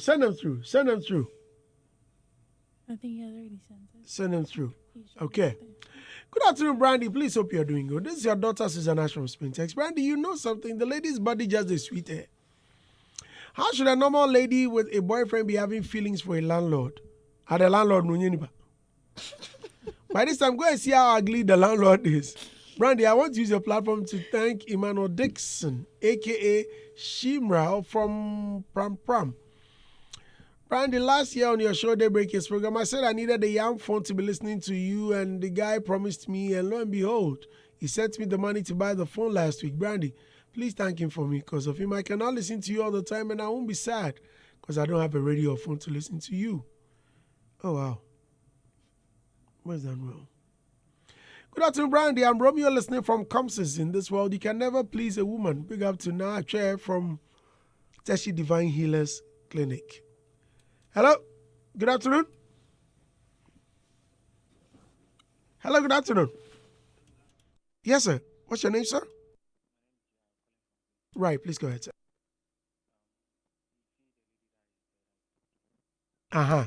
[SPEAKER 3] I think he has already sent it.
[SPEAKER 1] Send them through.
[SPEAKER 3] He should
[SPEAKER 1] Okay.
[SPEAKER 3] have it.
[SPEAKER 1] Good afternoon, Brandy. Please hope you're doing good. This is your daughter, Susanna from Spintex. Brandy, you know something. The lady's body just a sweet hair. How should a normal lady with a boyfriend be having feelings for a landlord? And the landlord, no. By this time, go and see how ugly the landlord is. Brandy, I want to use your platform to thank Emmanuel Dixon, a.k.a. Shimra from Pram Pram. Brandy, last year on your show, Daybreakers program, I said I needed a young phone to be listening to you, and the guy promised me, and lo and behold, he sent me the money to buy the phone last week. Brandy, please thank him for me. Because of him, I cannot listen to you all the time, and I won't be sad because I don't have a radio or phone to listen to you. Oh, wow. Where's that well? Good afternoon, Brandy. I'm Romeo listening from Comses. In this world, you can never please a woman. Big up to Nache from Teshi Divine Healers Clinic. Hello, good afternoon. Hello, good afternoon. Yes, sir. What's your name, sir? Right, please go ahead, sir. Uh-huh.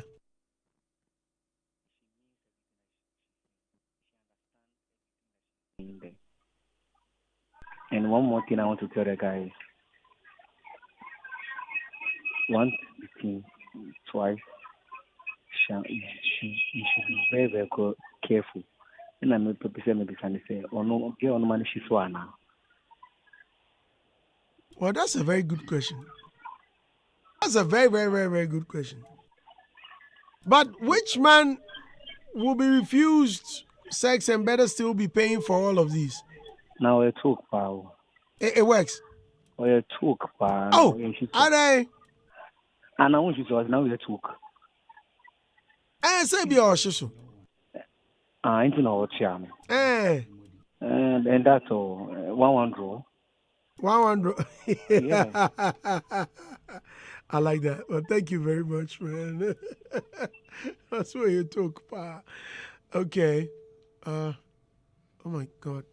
[SPEAKER 4] And one more thing I want to tell the guys. Once, between, twice, you should be very, very careful. And I'm not maybe say, oh no, get on money she's one now.
[SPEAKER 1] Well, that's a very good question. That's a very, very, very, very good question. But which man will be refused sex and better still be paying for all of these?
[SPEAKER 4] Now it took power.
[SPEAKER 1] It works.
[SPEAKER 4] Or it took power.
[SPEAKER 1] Oh, are they?
[SPEAKER 4] And I want you to now it took.
[SPEAKER 1] Say be our shisu.
[SPEAKER 4] Into no chairman.
[SPEAKER 1] Eh.
[SPEAKER 4] And that's all. One draw.
[SPEAKER 1] 100.
[SPEAKER 4] Yeah.
[SPEAKER 1] I like that. Well, thank you very much, man. That's where you took, pa. Okay. Oh my God.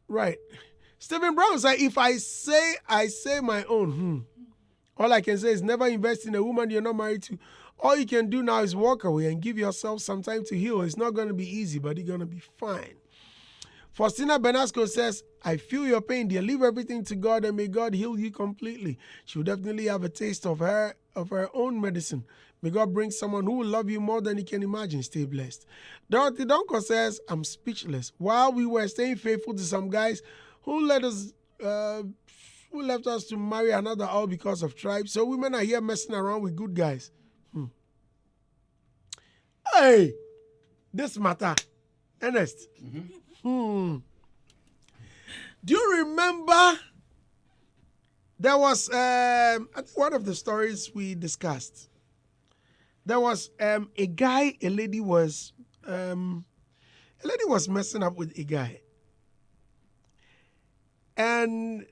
[SPEAKER 1] Right. Stephen Brown said, if I say my own. All I can say is never invest in a woman you're not married to. All you can do now is walk away and give yourself some time to heal. It's not going to be easy, but you're going to be fine. Faustina Benasco says, I feel your pain, dear. Leave everything to God and may God heal you completely. She will definitely have a taste of her own medicine. May God bring someone who will love you more than you can imagine. Stay blessed. Dorothy Donko says, I'm speechless. While we were staying faithful to some guys who left us to marry another all because of tribe. So women are here messing around with good guys. Hey, this matter. Ernest. Do you remember there was I think one of the stories we discussed? There was a lady was messing up with a guy. And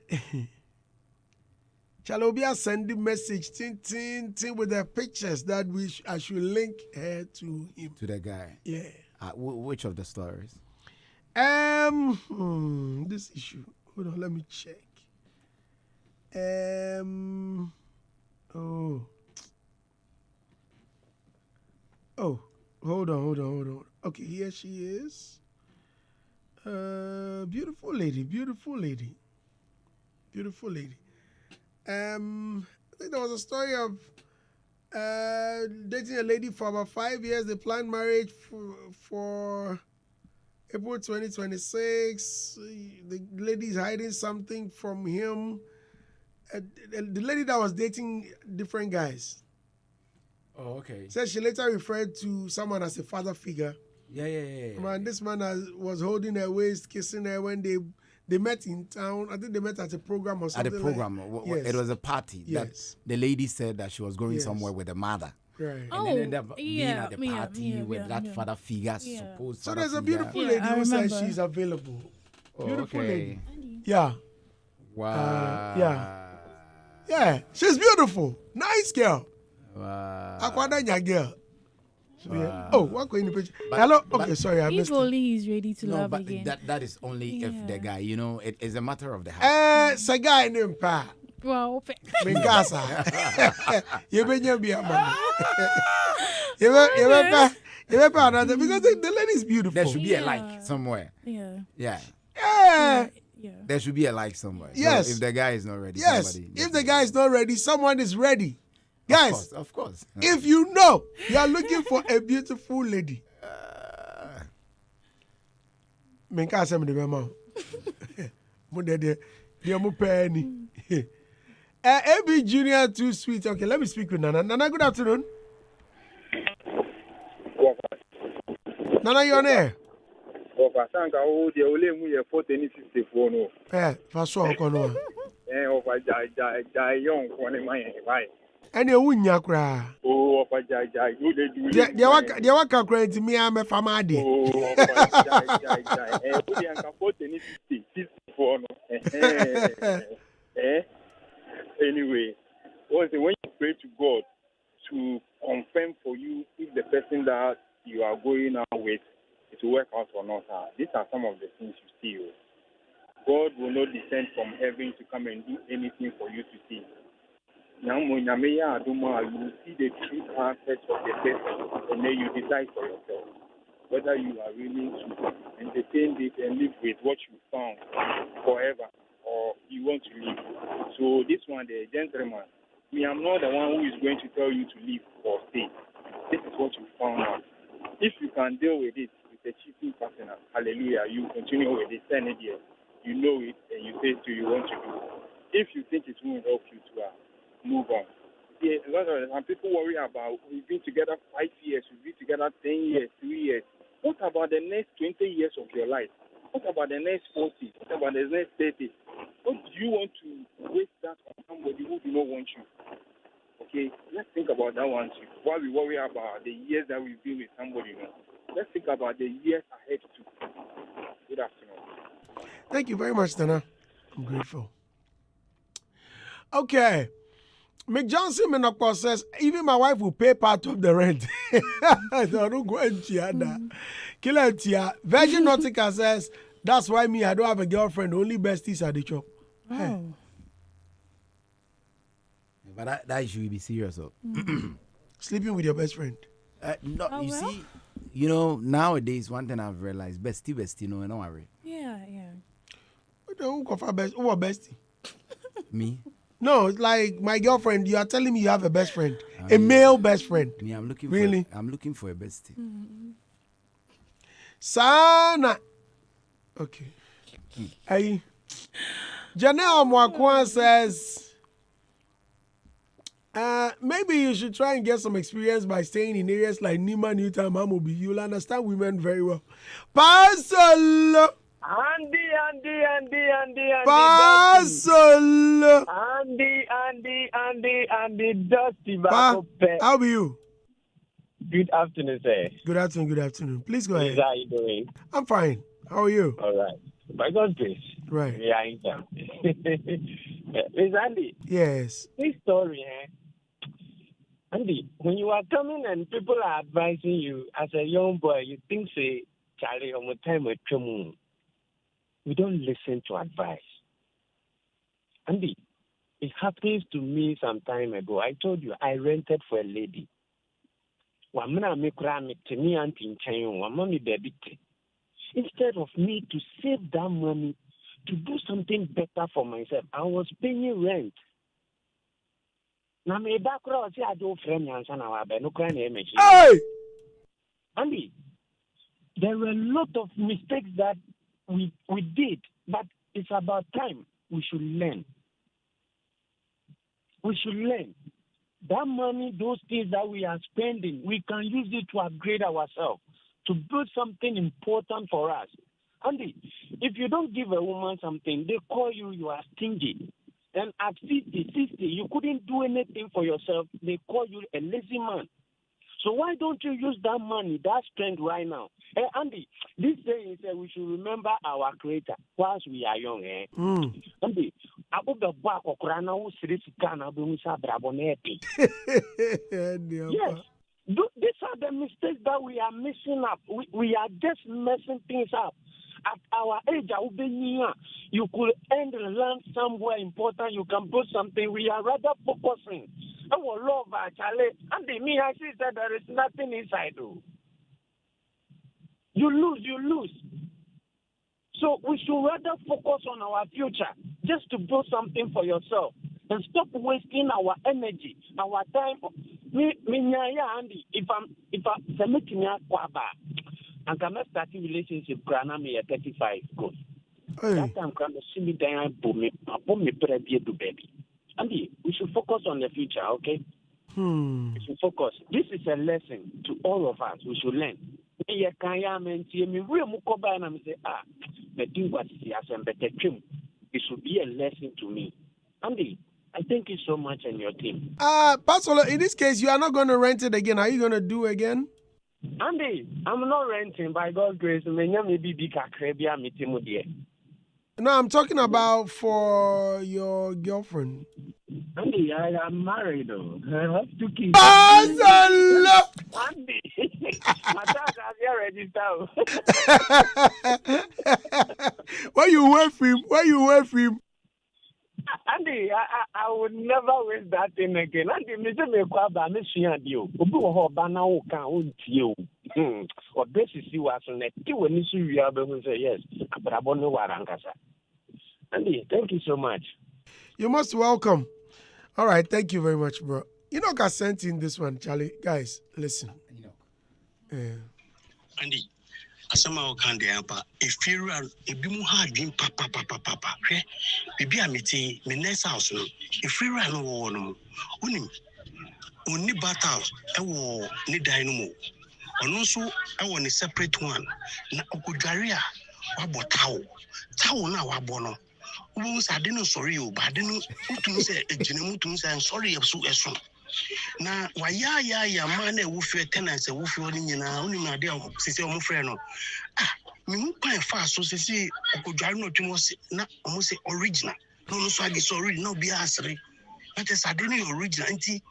[SPEAKER 1] Chalobia sending message with the pictures that I should link her to him.
[SPEAKER 2] To the guy.
[SPEAKER 1] Yeah.
[SPEAKER 2] Which of the stories?
[SPEAKER 1] This issue. Hold on, let me check. Hold on. Okay, here she is. Beautiful lady. I think there was a story of dating a lady for about 5 years. They planned marriage for April 2026. The lady is hiding something from him. The lady that was dating different guys.
[SPEAKER 2] Oh, okay.
[SPEAKER 1] Said she later referred to someone as a father figure.
[SPEAKER 2] Yeah.
[SPEAKER 1] Man, this man was holding her waist, kissing her when they met in town. I think they met at a program or something.
[SPEAKER 2] At a program.
[SPEAKER 1] Yes.
[SPEAKER 2] It was a party.
[SPEAKER 1] Yes.
[SPEAKER 2] That the lady said that she was going somewhere with the mother.
[SPEAKER 1] Right.
[SPEAKER 2] And then end up being at the party with that
[SPEAKER 3] yeah.
[SPEAKER 2] father figure,
[SPEAKER 3] Yeah.
[SPEAKER 2] supposed
[SPEAKER 1] So
[SPEAKER 2] father
[SPEAKER 1] there's a
[SPEAKER 2] figure.
[SPEAKER 1] beautiful
[SPEAKER 3] Yeah,
[SPEAKER 1] lady
[SPEAKER 3] I
[SPEAKER 1] who says
[SPEAKER 3] remember.
[SPEAKER 1] she's available.
[SPEAKER 2] Oh,
[SPEAKER 1] Beautiful
[SPEAKER 2] okay.
[SPEAKER 1] lady.
[SPEAKER 3] Andy.
[SPEAKER 1] Yeah.
[SPEAKER 2] Wow.
[SPEAKER 1] Yeah. She's beautiful. Nice girl.
[SPEAKER 2] Wow.
[SPEAKER 1] Akwadanya girl. So, yeah.
[SPEAKER 2] Wow.
[SPEAKER 1] Oh, what going to picture?
[SPEAKER 2] But-
[SPEAKER 1] Hello?
[SPEAKER 2] but-
[SPEAKER 1] Okay, sorry, I
[SPEAKER 3] If
[SPEAKER 1] missed it.
[SPEAKER 3] only he's ready to
[SPEAKER 2] No,
[SPEAKER 3] love
[SPEAKER 2] but
[SPEAKER 3] again.
[SPEAKER 2] that is only if the
[SPEAKER 3] Yeah.
[SPEAKER 2] guy, it is a matter of the heart.
[SPEAKER 1] Saga in him, pa.
[SPEAKER 3] Well,
[SPEAKER 1] Minkasa. You been your beer, man. You be another because the lady is beautiful.
[SPEAKER 2] There should be a
[SPEAKER 3] Yeah.
[SPEAKER 2] like somewhere.
[SPEAKER 3] yeah.
[SPEAKER 2] Yeah.
[SPEAKER 1] Yeah.
[SPEAKER 3] Yeah.
[SPEAKER 2] There should be a like somewhere.
[SPEAKER 1] Yes.
[SPEAKER 2] So if the guy is not ready,
[SPEAKER 1] Yes.
[SPEAKER 2] somebody
[SPEAKER 1] If the guy is not ready, someone is ready.
[SPEAKER 2] Of
[SPEAKER 1] Guys,
[SPEAKER 2] course, of course.
[SPEAKER 1] if you know you are looking for a beautiful lady, Minkasa me the memo. Mo de mo penny. AB Junior too sweet. Okay, let me speak with Nana. Nana, good afternoon. Nana, you on air?
[SPEAKER 5] Sanka the ole mu ye 4064 no.
[SPEAKER 1] Faso okono.
[SPEAKER 5] Jai young one my why.
[SPEAKER 1] Any wunya kra.
[SPEAKER 5] Oh, Jai, you dey do.
[SPEAKER 1] Dia waka kra ntimi a me fama de.
[SPEAKER 5] Oh, Jai. We anka 4064 no. Anyway, when you pray to God to confirm for you if the person that you are going out with it will work out or not. These are some of the things you see. God will not descend from heaven to come and do anything for you to see. Now, when you see the true aspect of the person, and then you decide for yourself whether you are willing to entertain this and live with what you found forever, or you want to live. So this one, the gentleman, me, I'm not the one who is going to tell you to leave or stay. This is what you found out. If you can deal with it with a cheating partner, hallelujah, you continue with it 10 years. You know it and you say to you want to do. If you think it won't help you to move on. Yeah, some people worry about we've been together 5 years, we've been together 10 years, 3 years. What about the next 20 years of your life? What about the next 40? What about the next 30? What do you want to waste that on somebody who do not want you? Okay, let's think about that one too. While we worry about the years that we've been with somebody, let's think about the years ahead too. Good afternoon.
[SPEAKER 1] Thank you very much, Nana. I'm grateful. Okay. Mick Johnson Menopause says, even my wife will pay part of the rent. I don't go and Killer Tia. Virgin Nautica says, that's why me, I don't have a girlfriend, only besties at the shop.
[SPEAKER 3] Oh.
[SPEAKER 2] But that should be serious. So.
[SPEAKER 1] Sleeping with your best friend.
[SPEAKER 2] No,
[SPEAKER 3] Oh,
[SPEAKER 2] you
[SPEAKER 3] well.
[SPEAKER 2] see, nowadays, one thing I've realized, bestie, no, don't worry.
[SPEAKER 3] Yeah.
[SPEAKER 1] Who are bestie?
[SPEAKER 2] Me?
[SPEAKER 1] No, it's like my girlfriend. You are telling me you have a best friend, a male best friend.
[SPEAKER 2] Me, I'm looking
[SPEAKER 1] Really?
[SPEAKER 2] I'm looking for a bestie.
[SPEAKER 1] Sana. Okay. Hey. Janelle Mwakwan says, maybe you should try and get some experience by staying in areas like Nima, Newtown, Mamobi. You'll understand women very well. Parcel.
[SPEAKER 5] Andy.
[SPEAKER 1] Parcel.
[SPEAKER 5] Andy, Dusty.
[SPEAKER 1] How are you?
[SPEAKER 5] Good afternoon, sir.
[SPEAKER 1] Good afternoon. Please go ahead.
[SPEAKER 5] How are you doing?
[SPEAKER 1] I'm fine. How are you?
[SPEAKER 5] All right. By God's grace.
[SPEAKER 1] Right.
[SPEAKER 5] We are in town. Miss Andy,
[SPEAKER 1] Yes.
[SPEAKER 5] this story, Andy, when you are coming and people are advising you as a young boy, you think, say, Charlie, I'm a time with you. We don't listen to advice. Andy, it happens to me some time ago. I told you I rented for a lady. Instead of me to save that money to do something better for myself, I was paying rent.
[SPEAKER 1] Hey!
[SPEAKER 5] Andy, there were a lot of mistakes that we did, but it's about time we should learn. We should learn. That money, those things that we are spending, we can use it to upgrade ourselves, to build something important for us. Andy, if you don't give a woman something, they call you are stingy. Then at 50, 60, you couldn't do anything for yourself. They call you a lazy man.
[SPEAKER 6] So why don't you use that money, that strength right now? Hey, Andy, this saying is we should remember our Creator whilst we are young. Andy, I hope the back of Krana who sits Ghana Bumusa Brabonepi. Yes. These are the mistakes that we are messing up. We are just messing things up. At our age, you could end and learn somewhere important. You can put something. We are rather focusing. Our love, Charlie. And me, I see that there is nothing inside. You lose. So we should rather focus on our future, just to build something for yourself, and stop wasting our energy, our time. Me, Andy. If I'm making a kwaba. And can I start a relationship? Grana me at 35. Good. That time, can see me there and boom me baby. Andy, we should focus on the future, okay? We should focus. This is a lesson to all of us. We should learn. It should be a lesson to me. Andy, I thank you so much and your team.
[SPEAKER 1] Pastor, in this case, you are not going to rent it again. Are you going to do again?
[SPEAKER 6] Andy, I'm not renting by God's grace. No,
[SPEAKER 1] I'm talking about for your girlfriend.
[SPEAKER 6] Andy, I am married though. I have 2 kids. Andy, my dad has here registered.
[SPEAKER 1] Why you with him?
[SPEAKER 6] Andy, I would never waste that thing again. Andy, me say me kwa ba me sua dio. Obi wo ho ba na wo kan o tie o. O besisi wa so na ti wani su wi abe hu say yes. Abrabo no warankasa. Andy, thank you so much.
[SPEAKER 1] You're most welcome. All right, thank you very much, bro. I sent in this one, Charlie. Guys, listen.
[SPEAKER 7] Andy, asama okande apa efira ebimu ha adwin papa hwe bibi amiti me next house no efira no wo no unim onni battles ewo ni dan no mo ono so ewo ni separate one na okodware a wabo tawo na wabo no wo sa de no sorry o ba de no utum se ejine mutum se sorry eso na waya man e wo fe tenants e wo fe oni nyina oni ma de sisi o mo frɛ no me hu pan fa so sisi okodware no twemo se na o mo se original no so agi so original bi asere but is ade no original nti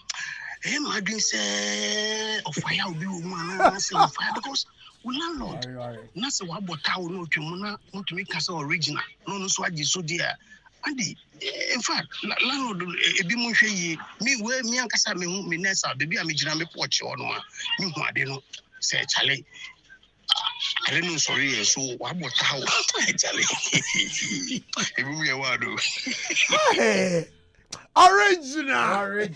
[SPEAKER 7] ma dwen se of fire obi wo mu na se of fire because we landlord na se wa botawo no twemo na mutumi ka se original no so agi so dia Andy, in fact, landlord ebi mo hwe yi me ankasa me nessa baby am gina me porch ono ma me hu ade no say Charlie I don't know sorry so wa botawo Charlie ebi mo ye wa do
[SPEAKER 2] original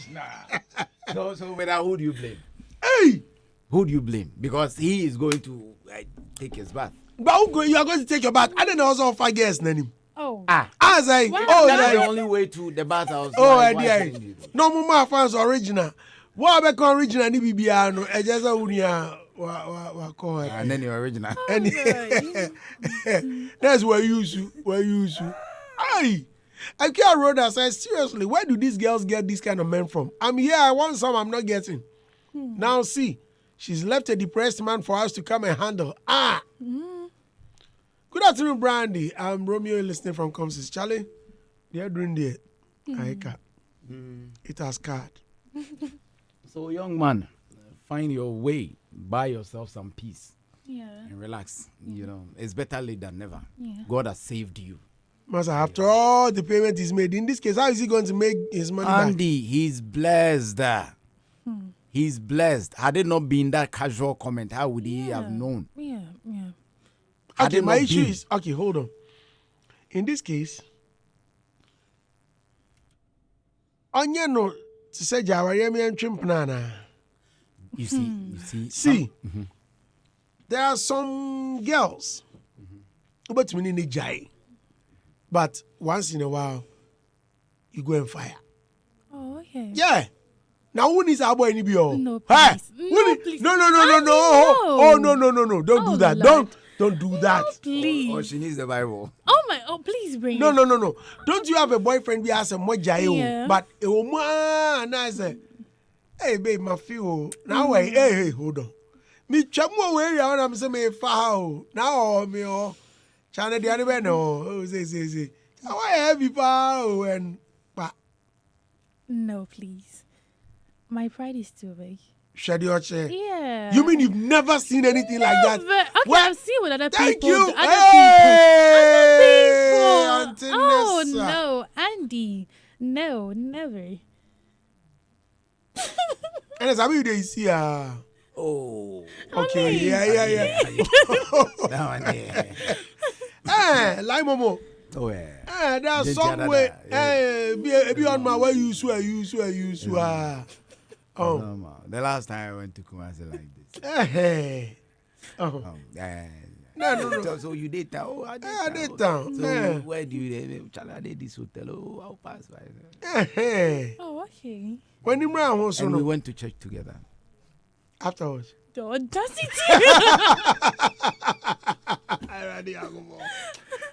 [SPEAKER 2] so without who do you blame?
[SPEAKER 1] Hey,
[SPEAKER 2] who do you blame? Because he is going to take his bath.
[SPEAKER 1] But you are going to take your bath. I don't know also 5 years name.
[SPEAKER 3] Oh.
[SPEAKER 1] I was like,
[SPEAKER 2] that's the only way to the bathhouse.
[SPEAKER 1] No more fans original. What about original? Ni bibiano. I just unia wa call it.
[SPEAKER 2] And then the original.
[SPEAKER 1] And that's where you use. Aye. I can't road that says seriously. Where do these girls get these kind of men from? I'm here. I want some. I'm not getting. Now see, she's left a depressed man for us to come and handle. Good afternoon, Brandy. I'm Romeo listening from Comsis. Charlie, they're doing the Aika. It has card.
[SPEAKER 2] So, young man, find your way. Buy yourself some peace.
[SPEAKER 3] Yeah.
[SPEAKER 2] And relax. You know, it's better late than never.
[SPEAKER 3] Yeah.
[SPEAKER 2] God has saved you.
[SPEAKER 1] Master, after all the payment is made, in this case, how is he going to make his money
[SPEAKER 2] Andy, he's blessed. He's blessed. Had it not been that casual comment, how would he have known?
[SPEAKER 3] Yeah.
[SPEAKER 1] Okay, my issue is, okay, hold on. In this case, Anya no to say Jawariami and Chimpnana.
[SPEAKER 2] You see.
[SPEAKER 1] See, there are some girls, but we need a jai. But once in a while, you go and fire.
[SPEAKER 3] Oh, okay.
[SPEAKER 1] Yeah. Now who needs our boy in the
[SPEAKER 3] No,
[SPEAKER 1] hey,
[SPEAKER 3] please. No, please.
[SPEAKER 1] No.
[SPEAKER 3] Oh,
[SPEAKER 1] Oh, no. Don't do that.
[SPEAKER 3] Lord.
[SPEAKER 1] Don't do that.
[SPEAKER 3] Oh, please.
[SPEAKER 2] Oh, she needs the Bible.
[SPEAKER 3] Oh, please bring
[SPEAKER 1] No.
[SPEAKER 3] it.
[SPEAKER 1] Don't you have a boyfriend? We have some more jail,
[SPEAKER 3] Yeah.
[SPEAKER 1] but a woman, I say, Hey, babe, my feel. Now, wait, hey, hold on. Me chamu where you are, I'm saying, me foul. Now, me, oh, China, the other no. Oh, say. How I have you, foul, and, but,
[SPEAKER 3] No, please. My pride is too big.
[SPEAKER 1] shed your chair.
[SPEAKER 3] Yeah.
[SPEAKER 1] You mean you've never seen anything like that?
[SPEAKER 3] Okay,
[SPEAKER 1] Well,
[SPEAKER 3] I've seen with other
[SPEAKER 1] thank
[SPEAKER 3] people.
[SPEAKER 1] you.
[SPEAKER 3] Other
[SPEAKER 1] Hey,
[SPEAKER 3] people.
[SPEAKER 1] Auntie
[SPEAKER 3] Oh
[SPEAKER 1] Nessa.
[SPEAKER 3] no, Andy. No, never.
[SPEAKER 1] And as I mean, they see,
[SPEAKER 2] Oh.
[SPEAKER 1] okay, yeah.
[SPEAKER 2] That one,
[SPEAKER 1] Eh, like Momo.
[SPEAKER 2] Oh, yeah.
[SPEAKER 1] There's
[SPEAKER 2] Just
[SPEAKER 1] some
[SPEAKER 2] the
[SPEAKER 1] way.
[SPEAKER 2] other, yeah.
[SPEAKER 1] Be on my way. You swear. Oh,
[SPEAKER 2] The last time I went to Kumasi like this.
[SPEAKER 1] hey. Oh, no.
[SPEAKER 2] So you did that? Oh, I
[SPEAKER 1] did that.
[SPEAKER 2] So where do you live? I did this hotel. Oh, I'll pass by there.
[SPEAKER 1] Hey.
[SPEAKER 3] Oh, okay.
[SPEAKER 1] When you ran home,
[SPEAKER 2] And we went to church together.
[SPEAKER 1] afterwards.
[SPEAKER 3] The audacity.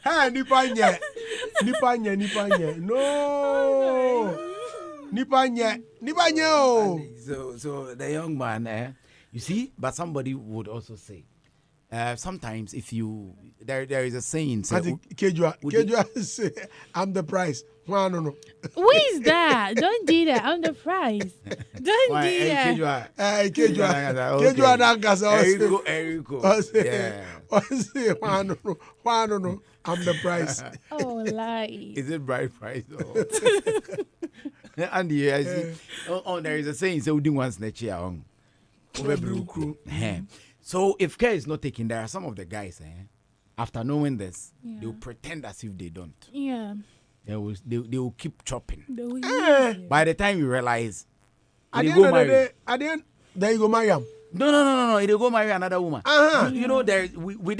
[SPEAKER 1] Hey, Nipanya. No. Nipanya. Oh.
[SPEAKER 2] So the young man, you see, but somebody would also say, sometimes if you there is a saying.
[SPEAKER 1] I think Kejua say, I'm the price. No.
[SPEAKER 3] Who is that? Don't do that. I'm the prize. Don't do that.
[SPEAKER 1] Kejua Nankasa.
[SPEAKER 2] Erico.
[SPEAKER 1] No. I'm the price.
[SPEAKER 3] Oh, lie.
[SPEAKER 2] Is it bride price? And I see. There is a saying. So we do once next year. So if care is not taken, there are some of the guys. After knowing this, they will pretend as if they don't.
[SPEAKER 3] Yeah.
[SPEAKER 2] They will keep chopping.
[SPEAKER 3] They will use you.
[SPEAKER 2] By the time you realize,
[SPEAKER 1] At
[SPEAKER 2] they
[SPEAKER 1] the
[SPEAKER 2] go
[SPEAKER 1] end of the
[SPEAKER 2] marry.
[SPEAKER 1] day, there you go, Mariam.
[SPEAKER 2] No. They go marry another woman. You know, we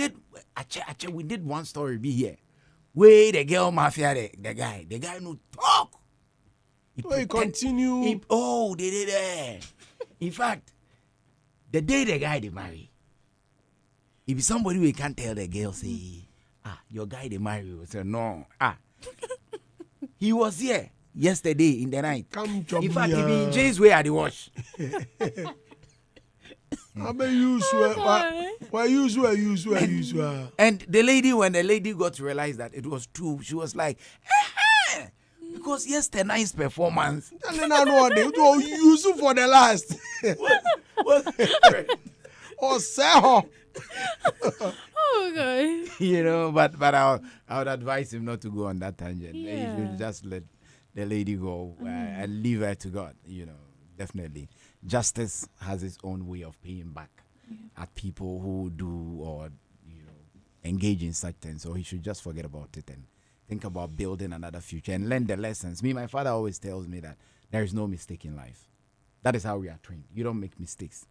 [SPEAKER 2] did one story be here. Where the girl mafia, the guy no talk.
[SPEAKER 1] He continue.
[SPEAKER 2] They did it. In fact, the day the guy they marry, if somebody we can't tell the girl say, your guy they marry, we say no. He was here yesterday in the night.
[SPEAKER 1] Come
[SPEAKER 2] In fact, he be in Jay's way at the wash.
[SPEAKER 1] I may use why use.
[SPEAKER 2] And the lady, when the lady got to realize that it was true, she was like, because yesterday night's performance.
[SPEAKER 1] I know what they do. Use for the last. Or sell.
[SPEAKER 3] Oh, God.
[SPEAKER 2] You know, but I would advise him not to go on that tangent.
[SPEAKER 3] Yeah.
[SPEAKER 2] He should just let the lady go and leave her to God. You know, definitely. Justice has its own way of paying back at people who do or engage in such things. So he should just forget about it and think about building another future and learn the lessons. My father always tells me that there is no mistake in life. That is how we are trained. You don't make mistakes.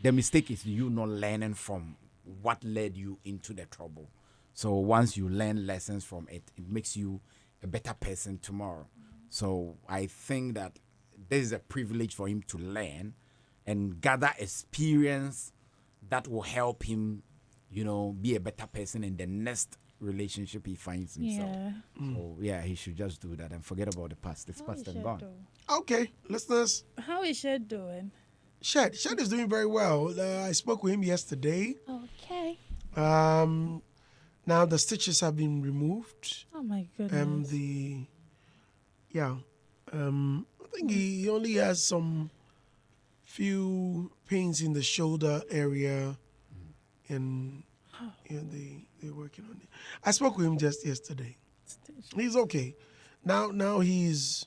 [SPEAKER 2] The mistake is you not learning from what led you into the trouble. So once you learn lessons from it, it makes you a better person tomorrow. So I think that this is a privilege for him to learn and gather experience that will help him, be a better person in the next relationship he finds himself.
[SPEAKER 3] Yeah.
[SPEAKER 2] So he should just do that and forget about the past. It's past and gone.
[SPEAKER 1] Okay, listeners.
[SPEAKER 3] How is Shed doing?
[SPEAKER 1] Shed is doing very well. I spoke with him yesterday.
[SPEAKER 3] Okay.
[SPEAKER 1] Now the stitches have been removed.
[SPEAKER 3] Oh, my goodness.
[SPEAKER 1] I think he only has some few pains in the shoulder area, and they're working on it. I spoke with him just yesterday. He's okay. Now he's,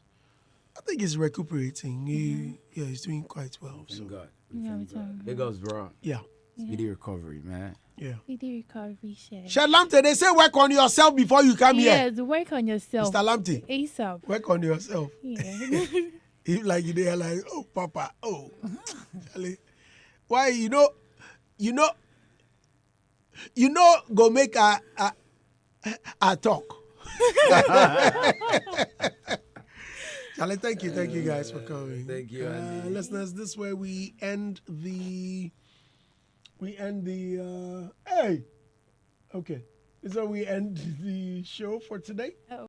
[SPEAKER 1] I think he's recuperating. He's doing quite well. So.
[SPEAKER 2] God.
[SPEAKER 3] Yeah,
[SPEAKER 2] Big ups, bro.
[SPEAKER 1] Yeah.
[SPEAKER 2] Speedy recovery, man.
[SPEAKER 1] Yeah.
[SPEAKER 3] Speedy recovery, Shed.
[SPEAKER 1] Shed Lamptey, they say work on yourself before you come here.
[SPEAKER 3] Yes, work on yourself.
[SPEAKER 1] Mr. Lamptey,
[SPEAKER 3] ASAP.
[SPEAKER 1] work on yourself.
[SPEAKER 3] Yeah.
[SPEAKER 1] If like they are like, oh Papa, oh, Charlie. Why go make a talk. Charlie, thank you guys for coming.
[SPEAKER 2] Thank you, Andy.
[SPEAKER 1] Listeners, this way we end the hey. Okay. This is where we end the show for today.
[SPEAKER 3] Oh.